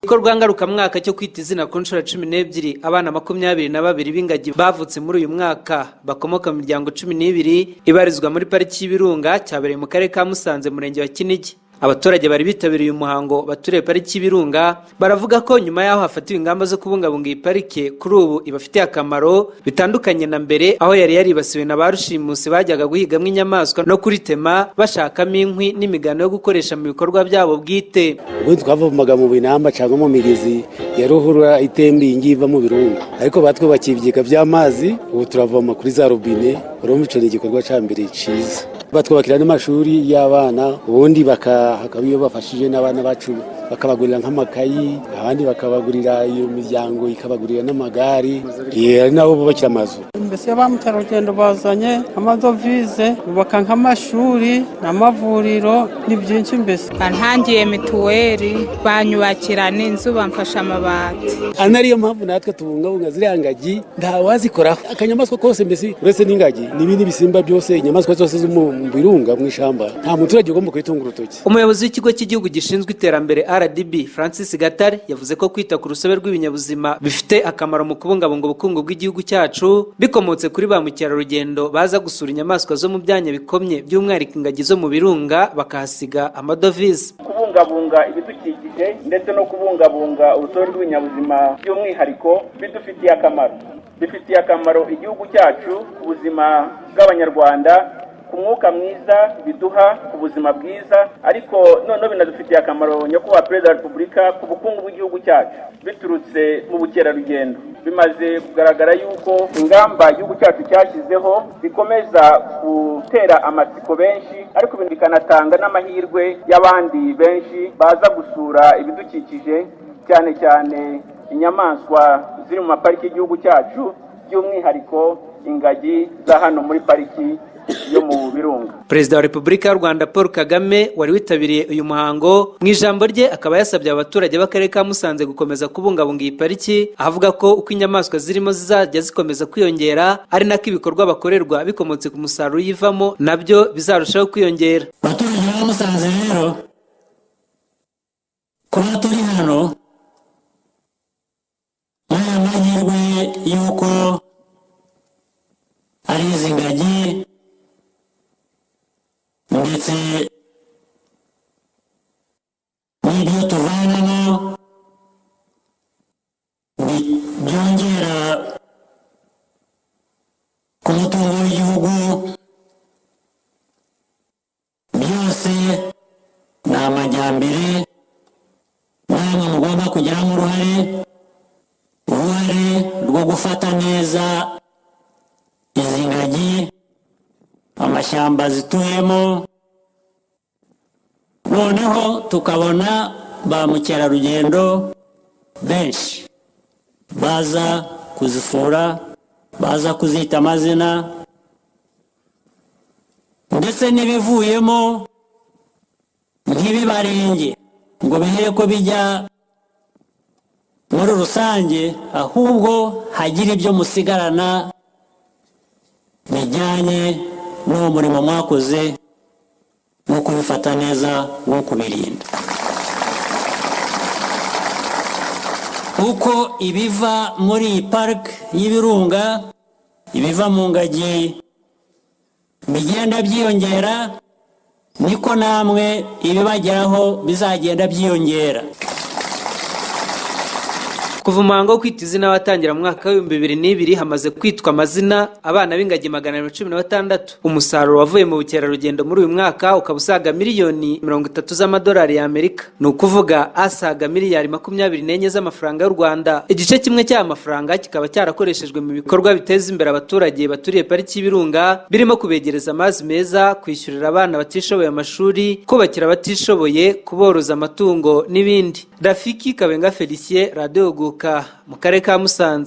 Igikorwa ngarukamwaka cyo kwita izina ku nshuro 12 abana 22 b'ingagi bavutse muri uyu mwaka bakomoka mu miryango 12 ibarizwa muri pariki y'Ibirunga cyabereye mu karere ka Musanze murenge wa Kinigi. Abaturage bari bitabiriye umuhango baturiye pariki y'Ibirunga baravuga ko nyuma yaho hafatiwe ingamba zo kubungabunga iyi parike kuri ubu ibafitiye akamaro bitandukanye na mbere aho yari yaribasiwe na barushimusi bajyaga guhigamwa inyamaswa no kuritema bashakamo inkwi n'imigano yo gukoresha mu bikorwa byabo bwite. Ubu twavomaga mu binamba cyangwa mu migezi ya ruhurura itembe ingiva mu Birunga, ariko batwubakiye ibyika by'amazi ubu turavoma kuri za robine. Urumva ico ni igikorwa ca mbere ciza. Batwubakira n'amashuri y'abana ubundi hakabiyo bafashije n'abana bacu bakabagurira nk'amakayi, abandi bakabagurira iyo miryango ikabagurira n'amagari nabo bubakira amazu. Mbese bamutaragendo bazanye amadovize bubaka nk'amashuri n'amavuriro ni byinshi. Mbese bantangiye mituweli banyubakira n'inzu bamfasha amabati. Anariyo mpamvu natwe tubungabunga ziriya ngagi ntawazikoraho akanyamaswa kose, mbese uretse n'ingagi n'ibindi bisimba byose inyamaswa zose zo mu Birunga mu ishamba nta muturage ugomba kwitunga urutoki. Umuyobozi w'ikigo cy'igihugu gishinzwe iterambere RDB Francis Gatare yavuze ko kwita ku rusobe rw'ibinyabuzima bifite akamaro mu kubungabunga ubukungu bw'igihugu cyacu bikomotse kuri ba mukerarugendo baza gusura inyamaswa zo mu byanya bikomye by'umwihariko ingagi zo mu Birunga bakahasiga amadovize. Kubungabunga ibidukikije ndetse no kubungabunga urusobe rw'ibinyabuzima by'umwihariko bidufitiye akamaro. Bifitiye akamaro igihugu cyacu, ubuzima bw'abanyarwanda, ku mwuka mwiza biduha ku buzima bwiza, ariko none binadufitiye akamaro nyakubahwa Perezida wa Repubulika ku bukungu bw'igihugu cyacu biturutse mu bukerarugendo. Bimaze kugaragara yuko ingamba igihugu cyacu cyashyizeho bikomeza gutera amatsiko benshi, ariko bikanatanga n'amahirwe y'abandi benshi baza gusura ibidukikije, cyane cyane inyamaswa ziri mu mapariki y'igihugu cyacu, by'umwihariko ingagi za hano muri pariki yo mu Birunga. Perezida wa Repubulika y'u Rwanda Paul Kagame wari witabiriye uyu muhango mu ijambo rye akaba yasabye abaturage b'akarere ka Musanze gukomeza kubungabunga iyi pariki, avuga ko uko inyamaswa zirimo zizajya zikomeza kwiyongera ari nako ibikorwa bakorerwa bikomotse ku musaruro yivamo nabyo bizarushaho kwiyongera. Abaturage ba Musanze rero kuba turi hano n'aya mahirwe y'uko ari izi ngagi ndetse n'ibyo tuvanamo byongera ku mutungo w'igihugu, byose ni amajyambere namwe mugomba kugiramo uruhare rwo gufata neza izi ngagi, amashyamba zituyemo, noneho tukabona ba mukerarugendo benshi baza kuzisura, baza kuzita amazina, ndetse n'ibivuyemo ntibibarenge ngo bihere ko bijya muri rusange, ahubwo hagira ibyo musigarana bijyanye n'uwo murimo mwakoze no kubifata neza no kubirinda. Uko ibiva muri iyi park y'Ibirunga, ibiva mu ngagi bigenda byiyongera, niko namwe ibibageraho bizagenda byiyongera. Kuva umuhango wo kwita izina watangira mu mwaka wa 2002 hamaze kwitwa amazina abana b'ingagi 116. Umusaruro wavuye mu bukerarugendo muri uyu mwaka ukaba usaga miliyoni 30 z'amadolari y'Amerika, ni ukuvuga asaga miliyari 24 z'amafaranga y'u Rwanda. Igice kimwe cy'aya mafaranga kikaba cyarakoreshejwe mu bikorwa biteza imbere abaturage baturiye pariki y'Ibirunga, birimo kubegereza amazi meza, kwishyurira abana batishoboye amashuri, kubakira abatishoboye, kuboroza amatungo n'ibindi. Rafiki Kabenga Felicien, Radio Guka mu karere ka Musanze.